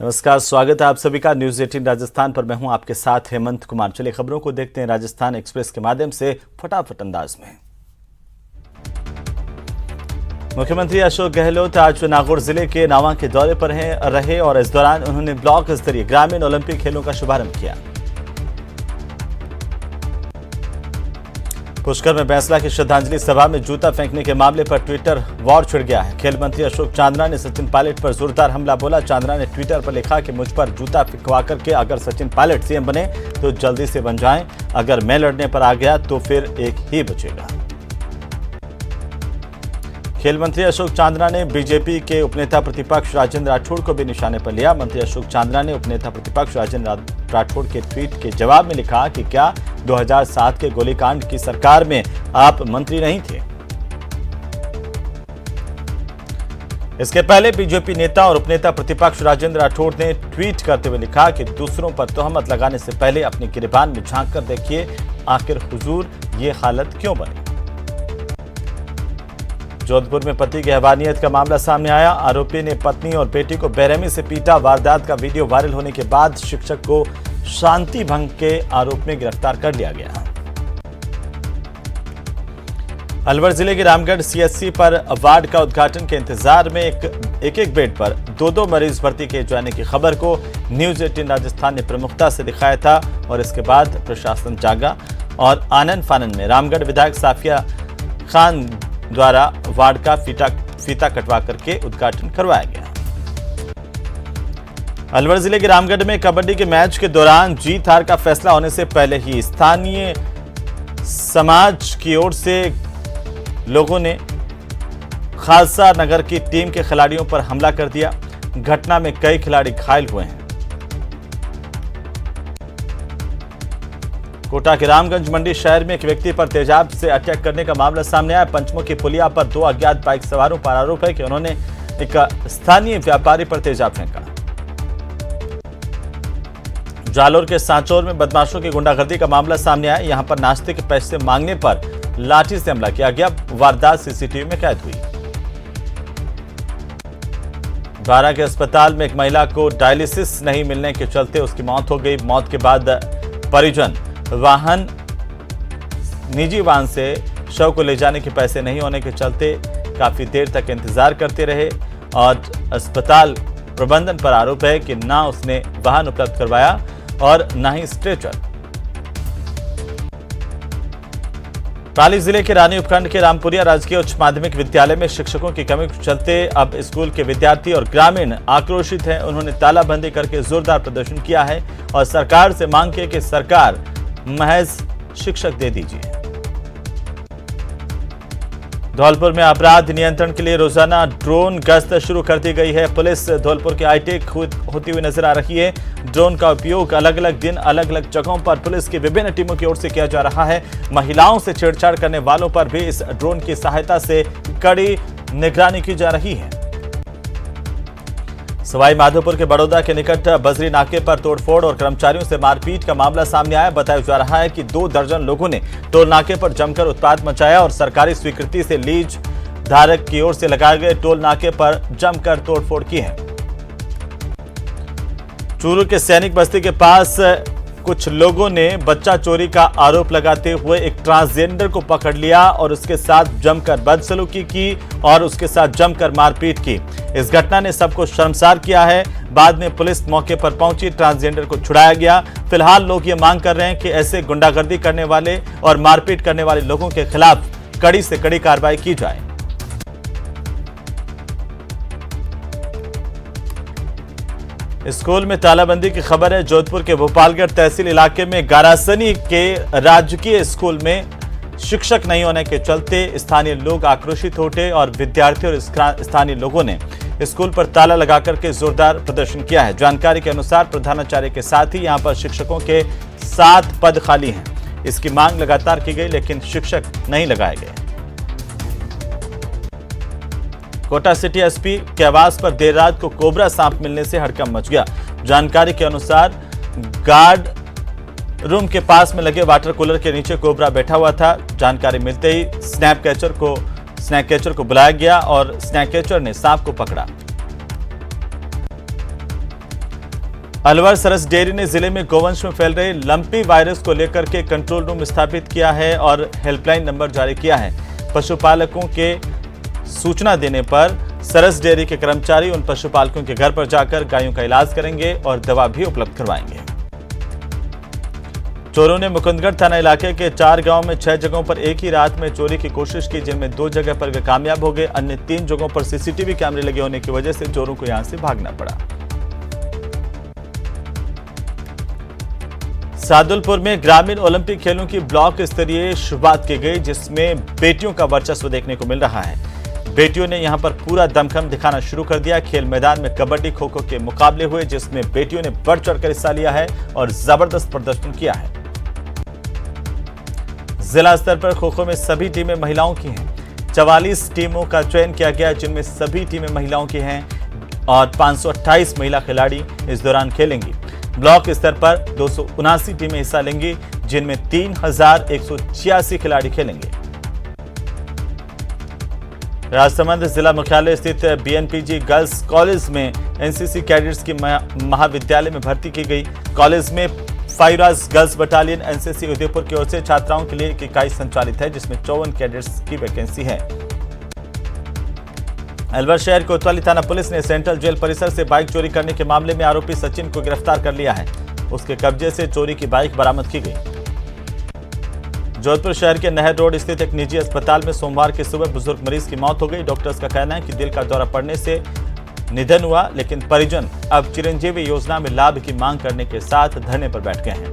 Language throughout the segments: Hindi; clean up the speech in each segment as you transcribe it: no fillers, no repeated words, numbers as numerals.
नमस्कार, स्वागत है आप सभी का न्यूज 18 राजस्थान पर। मैं हूं आपके साथ हेमंत कुमार। चलिए खबरों को देखते हैं राजस्थान एक्सप्रेस के माध्यम से फटाफट अंदाज में। मुख्यमंत्री अशोक गहलोत आज नागौर जिले के नावा के दौरे पर रहे और इस दौरान उन्होंने ब्लॉक स्तरीय ग्रामीण ओलंपिक खेलों का शुभारंभ किया। पुष्कर में बैंसला की श्रद्धांजलि सभा में जूता फेंकने के मामले पर ट्विटर वॉर छिड़ गया है। खेल मंत्री अशोक चांद्रा ने सचिन पायलट पर जोरदार हमला बोला। चांद्रा ने ट्विटर पर लिखा कि मुझ पर जूता फेंकवा करके अगर सचिन पायलट सीएम बने तो जल्दी से बन जाएं, अगर मैं लड़ने पर आ गया तो फिर एक ही बचेगा। खेल मंत्री अशोक चांद्रा ने बीजेपी के उपनेता प्रतिपक्ष राजेंद्र राठौड़ को भी निशाने पर लिया। मंत्री अशोक चांद्रा ने उपनेता प्रतिपक्ष राजेंद्र राठौड़ के ट्वीट के जवाब में लिखा कि क्या 2007 के गोलीकांड की सरकार में आप मंत्री नहीं थे? इसके पहले बीजेपी नेता और उपनेता प्रतिपक्ष राजेंद्र राठौड़ ने ट्वीट करते हुए लिखा कि दूसरों पर तोहमत लगाने से पहले अपने गिरबान में झांक कर देखिए, आखिर हुजूर ये हालत क्यों बनी। जोधपुर में पति की हैवानियत का मामला सामने आया। आरोपी ने पत्नी और बेटी को बेरहमी से पीटा। वारदात का वीडियो वायरल होने के बाद शिक्षक को शांति भंग के आरोप में गिरफ्तार कर लिया गया। अलवर जिले के रामगढ़ सीएचसी पर वार्ड का उद्घाटन के इंतजार में एक बेड पर दो मरीज भर्ती किए जाने की खबर को न्यूज 18 राजस्थान ने प्रमुखता से दिखाया था और इसके बाद प्रशासन जागा और आनन फानन में रामगढ़ विधायक साफिया खान द्वारा वार्ड का फीता कटवा करके उद्घाटन करवाया गया। अलवर जिले के रामगढ़ में कबड्डी के मैच के दौरान जीत हार का फैसला होने से पहले ही स्थानीय समाज की ओर से लोगों ने खालसा नगर की टीम के खिलाड़ियों पर हमला कर दिया। घटना में कई खिलाड़ी घायल हुए हैं। कोटा के रामगंज मंडी शहर में एक व्यक्ति पर तेजाब से अटैक करने का मामला सामने आया। पंचमुखी पुलिया पर 2 अज्ञात बाइक सवारों पर आरोप है कि उन्होंने एक स्थानीय व्यापारी पर तेजाब फेंका। जालोर के सांचौर में बदमाशों की गुंडागर्दी का मामला सामने आया। यहां पर नाश्ते के पैसे मांगने पर लाठी से हमला किया गया। वारदात सीसीटीवी में कैद हुई। बारा के अस्पताल में एक महिला को डायलिसिस नहीं मिलने के चलते उसकी मौत हो गई। मौत के बाद परिजन निजी वाहन से शव को ले जाने के पैसे नहीं होने के चलते काफी देर तक इंतजार करते रहे और अस्पताल प्रबंधन पर आरोप है कि ना उसने वाहन उपलब्ध करवाया और ना ही स्ट्रेचर। पाली जिले के रानी उपखंड के रामपुरिया राजकीय उच्च माध्यमिक विद्यालय में शिक्षकों की कमी के चलते अब स्कूल के विद्यार्थी और ग्रामीण आक्रोशित हैं। उन्होंने तालाबंदी करके जोरदार प्रदर्शन किया है और सरकार से मांग की कि सरकार महज शिक्षक दे दीजिए। धौलपुर में अपराध नियंत्रण के लिए रोजाना ड्रोन गश्त शुरू कर दी गई है। पुलिस धौलपुर के हाईटेक होती हुई नजर आ रही है। ड्रोन का उपयोग अलग अलग दिन अलग अलग जगहों पर पुलिस की विभिन्न टीमों की ओर से किया जा रहा है। महिलाओं से छेड़छाड़ करने वालों पर भी इस ड्रोन की सहायता से कड़ी निगरानी की जा रही है। सवाई माधोपुर के बड़ौदा के निकट बजरी नाके पर तोड़फोड़ और कर्मचारियों से मारपीट का मामला सामने आया। बताया जा रहा है कि 2 दर्जन लोगों ने टोल नाके पर जमकर उत्पात मचाया और सरकारी स्वीकृति से लीज धारक की ओर से लगाए गए टोल नाके पर जमकर तोड़फोड़ की है। चूरू के सैनिक बस्ती के पास कुछ लोगों ने बच्चा चोरी का आरोप लगाते हुए एक ट्रांसजेंडर को पकड़ लिया और उसके साथ जमकर बदसलूकी की और उसके साथ जमकर मारपीट की। इस घटना ने सबको शर्मसार किया है। बाद में पुलिस मौके पर पहुंची, ट्रांसजेंडर को छुड़ाया गया। फिलहाल लोग ये मांग कर रहे हैं कि ऐसे गुंडागर्दी करने वाले और मारपीट करने वाले लोगों के खिलाफ कड़ी से कड़ी कार्रवाई की जाए। स्कूल में तालाबंदी की खबर है। जोधपुर के भोपालगढ़ तहसील इलाके में गारासनी के राजकीय स्कूल में शिक्षक नहीं होने के चलते स्थानीय लोग आक्रोशित हो उठे और विद्यार्थियों और स्थानीय लोगों ने स्कूल पर ताला लगाकर के जोरदार प्रदर्शन किया है। जानकारी के अनुसार प्रधानाचार्य के साथ ही यहां पर शिक्षकों के 7 पद खाली हैं। इसकी मांग लगातार की गई लेकिन शिक्षक नहीं लगाए गए। कोटा सिटी एसपी के आवास पर देर रात को कोबरा सांप मिलने से हड़कंप मच गया। जानकारी के अनुसार गार्ड रूम के पास में लगे वाटर कूलर के नीचे कोबरा बैठा हुआ था। जानकारी मिलते ही स्नैक कैचर को बुलाया गया और स्नैक कैचर ने सांप को पकड़ा। अलवर सरस डेयरी ने जिले में गोवंश में फैल रहे लंपी वायरस को लेकर के कंट्रोल रूम स्थापित किया है और हेल्पलाइन नंबर जारी किया है। पशुपालकों के सूचना देने पर सरस डेयरी के कर्मचारी उन पशुपालकों के घर पर जाकर गायों का इलाज करेंगे और दवा भी उपलब्ध करवाएंगे। चोरों ने मुकुंदगढ़ थाना इलाके के 4 गांव में 6 जगहों पर एक ही रात में चोरी की कोशिश की, जिनमें 2 जगह पर वे कामयाब हो गए। अन्य 3 जगहों पर सीसीटीवी कैमरे लगे होने की वजह से चोरों को यहां से भागना पड़ा। सादुलपुर में ग्रामीण ओलंपिक खेलों की ब्लॉक स्तरीय शुरुआत की गई, जिसमें बेटियों का वर्चस्व देखने को मिल रहा है। बेटियों ने यहां पर पूरा दमखम दिखाना शुरू कर दिया। खेल मैदान में कबड्डी खो खो के मुकाबले हुए, जिसमें बेटियों ने बढ़ चढ़कर हिस्सा लिया है और जबरदस्त प्रदर्शन किया है। जिला स्तर पर खो खो में सभी टीमें महिलाओं की हैं। 44 टीमों का चयन किया गया, जिनमें सभी टीमें महिलाओं की हैं और 528 महिला खिलाड़ी इस दौरान खेलेंगी। ब्लॉक स्तर पर 279 टीमें हिस्सा लेंगी, जिनमें 3186 खिलाड़ी खेलेंगे। राजसमंद जिला मुख्यालय स्थित बीएनपीजी गर्ल्स कॉलेज में एनसीसी कैडेट्स की महाविद्यालय में भर्ती की गई। कॉलेज में फाइराज गर्ल्स बटालियन एनसीसी उदयपुर की ओर से छात्राओं के लिए एक इकाई संचालित है, जिसमें 54 कैडेट्स की वैकेंसी है। अलवर शहर कोतवाली थाना पुलिस ने सेंट्रल जेल परिसर से बाइक चोरी करने के मामले में आरोपी सचिन को गिरफ्तार कर लिया है। उसके कब्जे से चोरी की बाइक बरामद की गई। जोधपुर शहर के नहर रोड स्थित एक निजी अस्पताल में सोमवार की सुबह बुजुर्ग मरीज की मौत हो गई। डॉक्टर्स का कहना है कि दिल का दौरा पड़ने से निधन हुआ, लेकिन परिजन अब चिरंजीवी योजना में लाभ की मांग करने के साथ धरने पर बैठ गए हैं।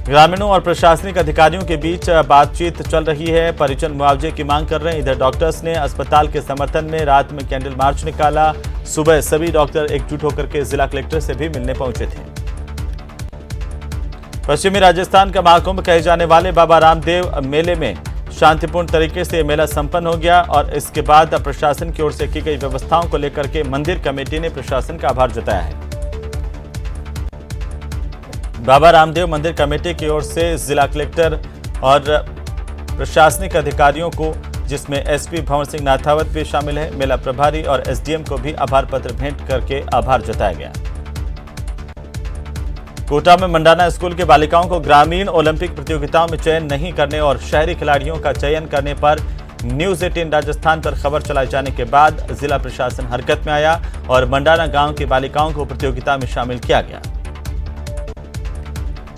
ग्रामीणों और प्रशासनिक अधिकारियों के बीच बातचीत चल रही है। परिजन मुआवजे की मांग कर रहे हैं। इधर डॉक्टर्स ने अस्पताल के समर्थन में रात में कैंडल मार्च निकाला। सुबह सभी डॉक्टर एकजुट होकर के जिला कलेक्टर से भी मिलने पहुंचे थे। पश्चिमी राजस्थान का महाकुंभ कहे जाने वाले बाबा रामदेव मेले में शांतिपूर्ण तरीके से मेला संपन्न हो गया और इसके बाद प्रशासन की ओर से की गई व्यवस्थाओं को लेकर के मंदिर कमेटी ने प्रशासन का आभार जताया है। बाबा रामदेव मंदिर कमेटी की ओर से जिला कलेक्टर और प्रशासनिक अधिकारियों को, जिसमें एसपी भंवर सिंह नाथावत भी शामिल है, मेला प्रभारी और एसडीएम को भी आभार पत्र भेंट करके आभार जताया गया। कोटा में मंडाना स्कूल के बालिकाओं को ग्रामीण ओलंपिक प्रतियोगिताओं में चयन नहीं करने और शहरी खिलाड़ियों का चयन करने पर न्यूज 18 राजस्थान पर खबर चलाए जाने के बाद जिला प्रशासन हरकत में आया और मंडाना गांव की बालिकाओं को प्रतियोगिता में शामिल किया गया।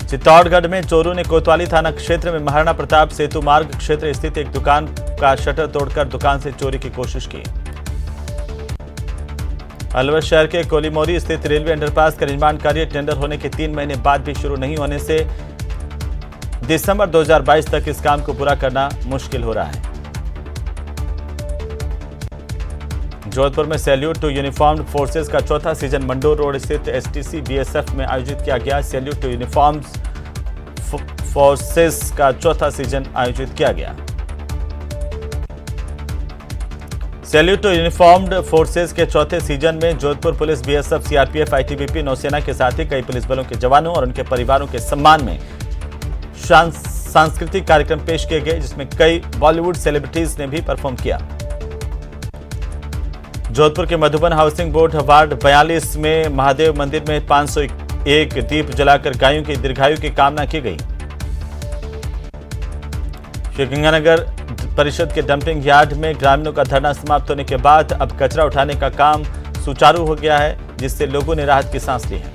चित्तौड़गढ़ में चोरों ने कोतवाली थाना क्षेत्र में महाराणा प्रताप सेतु मार्ग क्षेत्र स्थित एक दुकान का शटर तोड़कर दुकान से चोरी की कोशिश की। अलवर शहर के कोलीमोरी स्थित रेलवे अंडरपास का निर्माण कार्य टेंडर होने के 3 महीने बाद भी शुरू नहीं होने से दिसंबर 2022 तक इस काम को पूरा करना मुश्किल हो रहा है। जोधपुर में सैल्यूट टू यूनिफॉर्म्ड फोर्सेस का चौथा सीजन मंडोर रोड स्थित एसटीसी बीएसएफ में आयोजित किया गया। सैल्यूट टू यूनिफॉर्म्ड फोर्सेस का चौथा सीजन आयोजित किया गया। सैल्यूट टू यूनिफॉर्म्ड फोर्सेस के चौथे सीजन में Jodhpur police, BSF, CRPF, ITBP, नौसेना के साथ ही कई पुलिस बलों के जवानों और उनके परिवारों के सम्मान में सांस्कृतिक कार्यक्रम पेश किए गए, जिसमें कई बॉलीवुड सेलिब्रिटीज ने भी परफॉर्म किया। जोधपुर के मधुबन हाउसिंग बोर्ड वार्ड 42 में महादेव मंदिर में 501 दीप जलाकर गायों की दीर्घायु की कामना की गई। श्रीगंगानगर परिषद के डंपिंग यार्ड में ग्रामीणों का धरना समाप्त होने के बाद अब कचरा उठाने का काम सुचारू हो गया है, जिससे लोगों ने राहत की सांस ली है।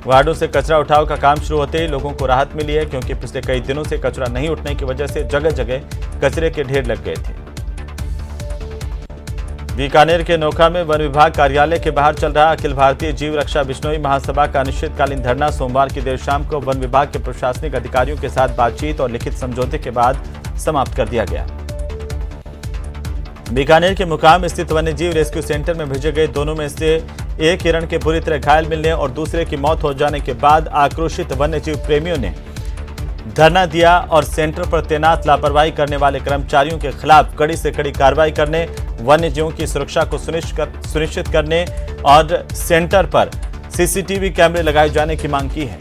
वार्डों से कचरा उठाव का काम शुरू होते ही लोगों को राहत मिली है, क्योंकि पिछले कई दिनों से कचरा नहीं उठने की वजह से जगह जगह कचरे के ढेर लग गए थे। बीकानेर के नोखा में वन विभाग कार्यालय के बाहर चल रहा अखिल भारतीय जीव रक्षा बिश्नोई महासभा का अनिश्चितकालीन धरना सोमवार की देर शाम को वन विभाग के प्रशासनिक अधिकारियों के साथ बातचीत और लिखित समझौते के बाद समाप्त कर दिया गया। बीकानेर के मुकाम स्थित वन्यजीव रेस्क्यू सेंटर में भेजे गए दोनों में से एक हिरण के बुरी तरह घायल मिलने और दूसरे की मौत हो जाने के बाद आक्रोशित वन्यजीव प्रेमियों ने धरना दिया और सेंटर पर तैनात लापरवाही करने वाले कर्मचारियों के खिलाफ कड़ी से कड़ी कार्रवाई करने, वन्यजीवों की सुरक्षा को सुनिश्चित करने और सेंटर पर सीसीटीवी कैमरे लगाए जाने की मांग की है।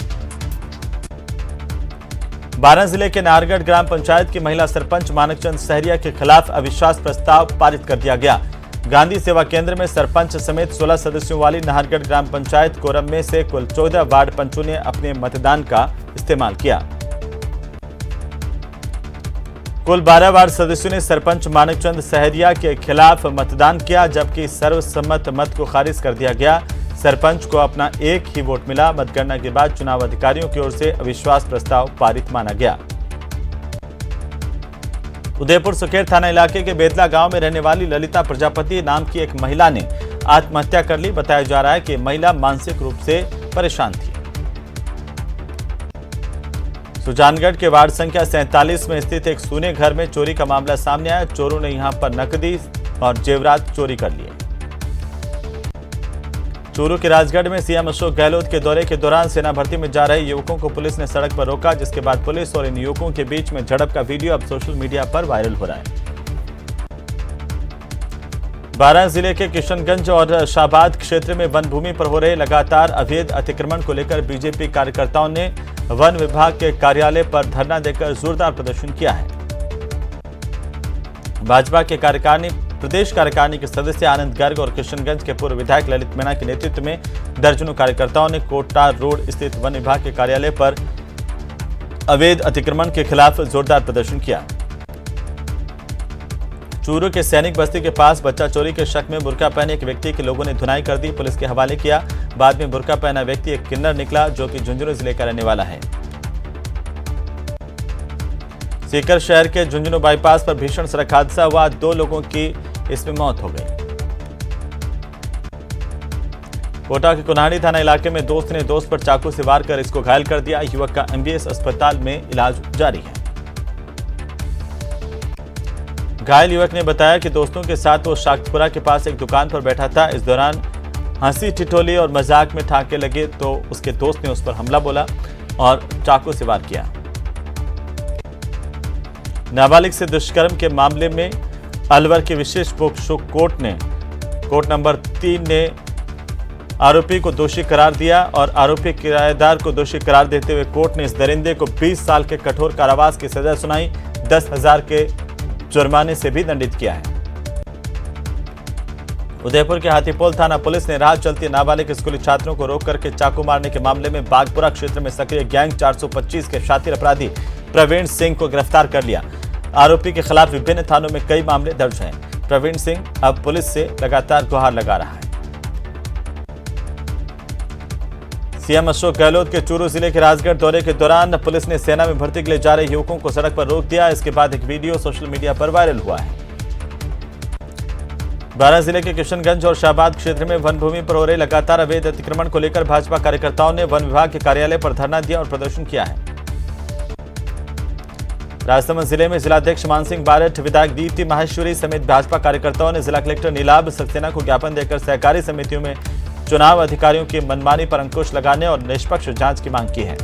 बारां जिले के नाहरगढ़ ग्राम पंचायत की महिला सरपंच मानकचंद सहरिया के खिलाफ अविश्वास प्रस्ताव पारित कर दिया गया। गांधी सेवा केंद्र में सरपंच समेत 16 सदस्यों वाली नाहरगढ़ ग्राम पंचायत कोरम में से कुल 14 वार्ड पंचों ने अपने मतदान का इस्तेमाल किया। कुल 12 वार्ड सदस्यों ने सरपंच मानिकचंद सहरिया के खिलाफ मतदान किया, जबकि सर्वसम्मत मत को खारिज कर दिया गया। सरपंच को अपना एक ही वोट मिला। मतगणना के बाद चुनाव अधिकारियों की ओर से अविश्वास प्रस्ताव पारित माना गया। उदयपुर सुकेर थाना इलाके के बेतला गांव में रहने वाली ललिता प्रजापति नाम की एक महिला ने आत्महत्या कर ली। बताया जा रहा है कि महिला मानसिक रूप से परेशान थी। सुजानगढ़ के वार्ड संख्या 47 में स्थित एक सूने घर में चोरी का मामला सामने आया। चोरों ने यहां पर नकदी और जेवरात चोरी कर लिए। चूरू के राजगढ़ में सीएम अशोक गहलोत के दौरे के दौरान सेना भर्ती में जा रहे युवकों को पुलिस ने सड़क पर रोका, जिसके बाद पुलिस और इन युवकों के बीच में झड़प का वीडियो अब सोशल मीडिया पर वायरल हो रहा है। बारां जिले के किशनगंज और शाहबाद क्षेत्र में वन भूमि पर हो रहे लगातार अवैध अतिक्रमण को लेकर बीजेपी कार्यकर्ताओं ने वन विभाग के कार्यालय पर धरना देकर जोरदार प्रदर्शन किया है। भाजपा के प्रदेश कार्यकारिणी के सदस्य आनंद गर्ग और किशनगंज के पूर्व विधायक ललित मीणा के नेतृत्व में दर्जनों कार्यकर्ताओं ने कोटा रोड स्थित वन विभाग के कार्यालय पर अवैध अतिक्रमण के खिलाफ जोरदार प्रदर्शन किया। चूरू के सैनिक बस्ती के पास बच्चा चोरी के शक में बुर्का पहने एक व्यक्ति के लोगों ने धुनाई कर दी, पुलिस के हवाले किया। बाद में बुर्का पहना व्यक्ति एक किन्नर निकला, जो कि झुंझुनू जिले का रहने वाला है। सीकर शहर के झुंझुनू बाईपास पर भीषण सड़क हादसा हुआ। 2 लोगों की इसमें मौत हो गई। कोटा के कुन्हाड़ी थाना इलाके में दोस्त ने दोस्त पर चाकू से वार कर इसको घायल कर दिया। युवक का एमबीएस अस्पताल में इलाज जारी है। घायल युवक ने बताया कि दोस्तों के साथ वो शाक्तपुरा के पास एक दुकान पर बैठा था। इस दौरान हंसी ठिठोली और मजाक में ठाके लगे तो उसके दोस्त ने उस पर हमला बोला और चाकू से वार किया। नाबालिग से दुष्कर्म के मामले में अलवर की विशेष पोक्सो कोर्ट नंबर 3 ने आरोपी को दोषी करार दिया और आरोपी किराएदार को दोषी करार देते हुए कोर्ट ने इस दरिंदे को 20 साल के कठोर कारावास की सजा सुनाई। 10,000 के जुर्माने से भी दंडित किया है। उदयपुर के हाथीपोल थाना पुलिस ने राह चलती नाबालिग स्कूली छात्रों को रोक करके चाकू मारने के मामले में बागपुरा क्षेत्र में सक्रिय गैंग 425 के शातिर अपराधी प्रवीण सिंह को गिरफ्तार कर लिया। आरोपी के खिलाफ विभिन्न थानों में कई मामले दर्ज हैं। प्रवीण सिंह अब पुलिस से लगातार गुहार लगा रहा है। सीएम अशोक गहलोत के चूरू जिले के राजगढ़ दौरे के दौरान पुलिस ने सेना में भर्ती के लिए जा रहे युवकों को सड़क पर रोक दिया। इसके बाद एक वीडियो सोशल मीडिया पर वायरल हुआ है। बारां जिले के किशनगंज और शाहबाद क्षेत्र में वन भूमि पर हो रहे लगातार अवैध अतिक्रमण को लेकर भाजपा कार्यकर्ताओं ने वन विभाग के कार्यालय पर धरना दिया और प्रदर्शन किया है। राजसमंद जिले में जिलाध्यक्ष मानसिंह बारठ, विधायक दीप्ति माहेश्वरी समेत भाजपा कार्यकर्ताओं ने जिला कलेक्टर नीलाभ सक्सेना को ज्ञापन देकर सहकारी समितियों में चुनाव अधिकारियों की मनमानी पर अंकुश लगाने और निष्पक्ष जांच की मांग की है।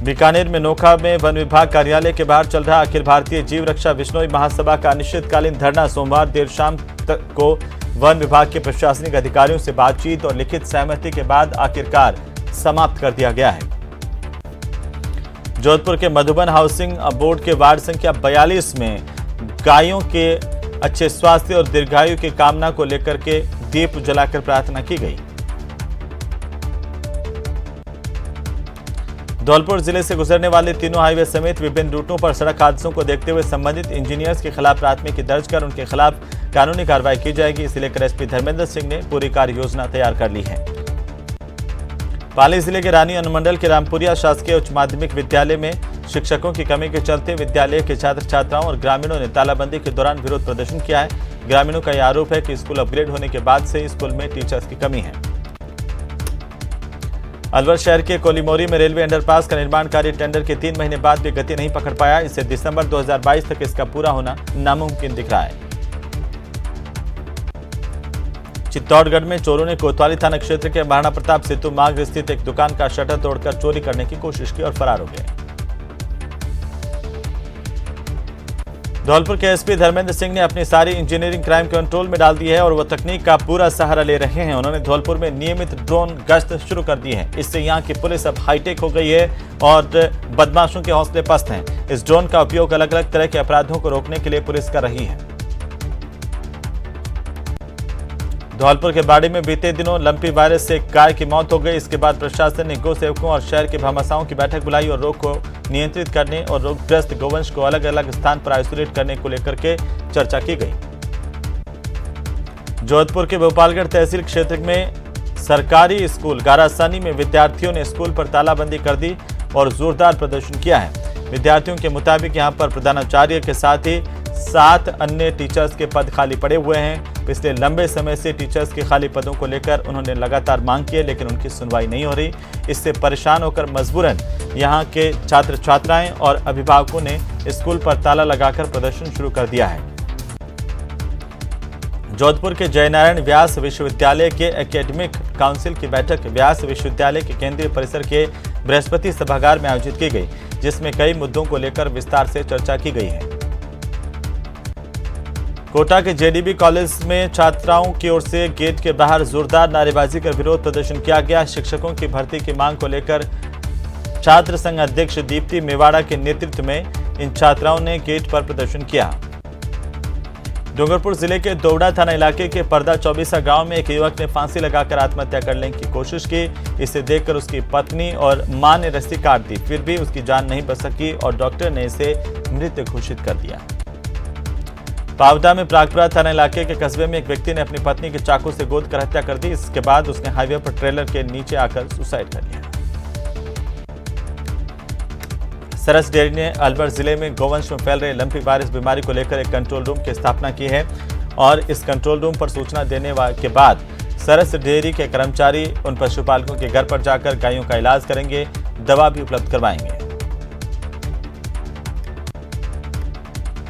बीकानेर में नोखा में वन विभाग कार्यालय के बाहर चल रहा अखिल भारतीय जीव रक्षा विश्नोई महासभा का अनिश्चितकालीन धरना सोमवार देर शाम तक को वन विभाग के प्रशासनिक अधिकारियों से बातचीत और लिखित सहमति के बाद आखिरकार समाप्त कर दिया गया है। जोधपुर के मधुबन हाउसिंग बोर्ड के वार्ड संख्या 42 में गायों के अच्छे स्वास्थ्य और दीर्घायु की कामना को लेकर के दीप जलाकर प्रार्थना की गई। धौलपुर जिले से गुजरने वाले तीनों हाईवे समेत विभिन्न रूटों पर सड़क हादसों को देखते हुए संबंधित इंजीनियर्स के खिलाफ प्राथमिकी दर्ज कर उनके खिलाफ कानूनी कार्रवाई की जाएगी। इसे लेकर एसपी धर्मेंद्र सिंह ने पूरी कार्य योजना तैयार कर ली है। पाली जिले के रानी अनुमंडल के रामपुरिया शासकीय उच्च माध्यमिक विद्यालय में शिक्षकों की कमी के चलते विद्यालय के छात्र छात्राओं और ग्रामीणों ने तालाबंदी के दौरान विरोध प्रदर्शन किया है। ग्रामीणों का यह आरोप है कि स्कूल अपग्रेड होने के बाद से स्कूल में टीचर्स की कमी है। अलवर शहर के कोलीमोरी में रेलवे अंडरपास का निर्माण कार्य टेंडर के 3 महीने बाद भी गति नहीं पकड़ पाया। इससे दिसंबर 2022 तक इसका पूरा होना नामुमकिन दिख रहा है। चित्तौड़गढ़ में चोरों ने कोतवाली थाना क्षेत्र के महाराणा प्रताप सेतु मार्ग स्थित एक दुकान का शटर तोड़कर चोरी करने की कोशिश की और फरार हो गए। धौलपुर के एसपी धर्मेंद्र सिंह ने अपनी सारी इंजीनियरिंग क्राइम कंट्रोल में डाल दी है और वो तकनीक का पूरा सहारा ले रहे हैं। उन्होंने धौलपुर में नियमित ड्रोन गश्त शुरू कर दी है। इससे यहाँ की पुलिस अब हाईटेक हो गई है और बदमाशों के हौसले पस्त हैं। इस ड्रोन का उपयोग अलग अलग तरह के अपराधों को रोकने के लिए पुलिस कर रही है। धौलपुर के बाड़ी में बीते दिनों लंपी वायरस से एक गाय की मौत हो गई। इसके बाद प्रशासन ने गौ सेवकों और शहर के भामाशाहों की बैठक बुलाई और रोग को नियंत्रित करने और रोगग्रस्त गौवंश को अलग अलग स्थान पर आइसोलेट करने को लेकर के चर्चा की गई। जोधपुर के भोपालगढ़ तहसील क्षेत्र में सरकारी स्कूल गारासानी में विद्यार्थियों ने स्कूल पर तालाबंदी कर दी और जोरदार प्रदर्शन किया है। विद्यार्थियों के मुताबिक यहां पर प्रधानाचार्य के साथ ही 7 अन्य टीचर्स के पद खाली पड़े हुए हैं। पिछले लंबे समय से टीचर्स के खाली पदों को लेकर उन्होंने लगातार मांग की है, लेकिन उनकी सुनवाई नहीं हो रही। इससे परेशान होकर मजबूरन यहां के छात्र छात्राएं और अभिभावकों ने स्कूल पर ताला लगाकर प्रदर्शन शुरू कर दिया है। जोधपुर के जयनारायण व्यास विश्वविद्यालय के एकेडमिक काउंसिल की बैठक व्यास विश्वविद्यालय के केंद्रीय परिसर के बृहस्पति सभागार में आयोजित की गई, जिसमें कई मुद्दों को लेकर विस्तार से चर्चा की गई है। कोटा के जेडीबी कॉलेज में छात्राओं की ओर से गेट के बाहर जोरदार नारेबाजी कर विरोध प्रदर्शन किया गया। शिक्षकों की भर्ती की मांग को लेकर छात्र संघ अध्यक्ष दीप्ति मेवाड़ा के नेतृत्व में इन छात्राओं ने गेट पर प्रदर्शन किया। डूंगरपुर जिले के दोवड़ा थाना इलाके के पर्दा चौबीसा गांव में एक युवक ने फांसी लगाकर आत्महत्या करने की कोशिश की। इसे देखकर उसकी पत्नी और मां ने रस्सी काट दी, फिर भी उसकी जान नहीं बच सकी और डॉक्टर ने इसे मृत घोषित कर दिया। पावटा में प्रागपुरा थाना इलाके के कस्बे में एक व्यक्ति ने अपनी पत्नी के चाकू से गोद कर हत्या कर दी। इसके बाद उसने हाईवे पर ट्रेलर के नीचे आकर सुसाइड कर लिया। सरस डेयरी ने अलवर जिले में गौवंश में फैल रहे लंपी वायरस बीमारी को लेकर एक कंट्रोल रूम की स्थापना की है और इस कंट्रोल रूम पर सूचना देने के बाद सरस डेयरी के कर्मचारी उन पशुपालकों के घर पर जाकर गायों का इलाज करेंगे, दवा भी उपलब्ध करवाएंगे।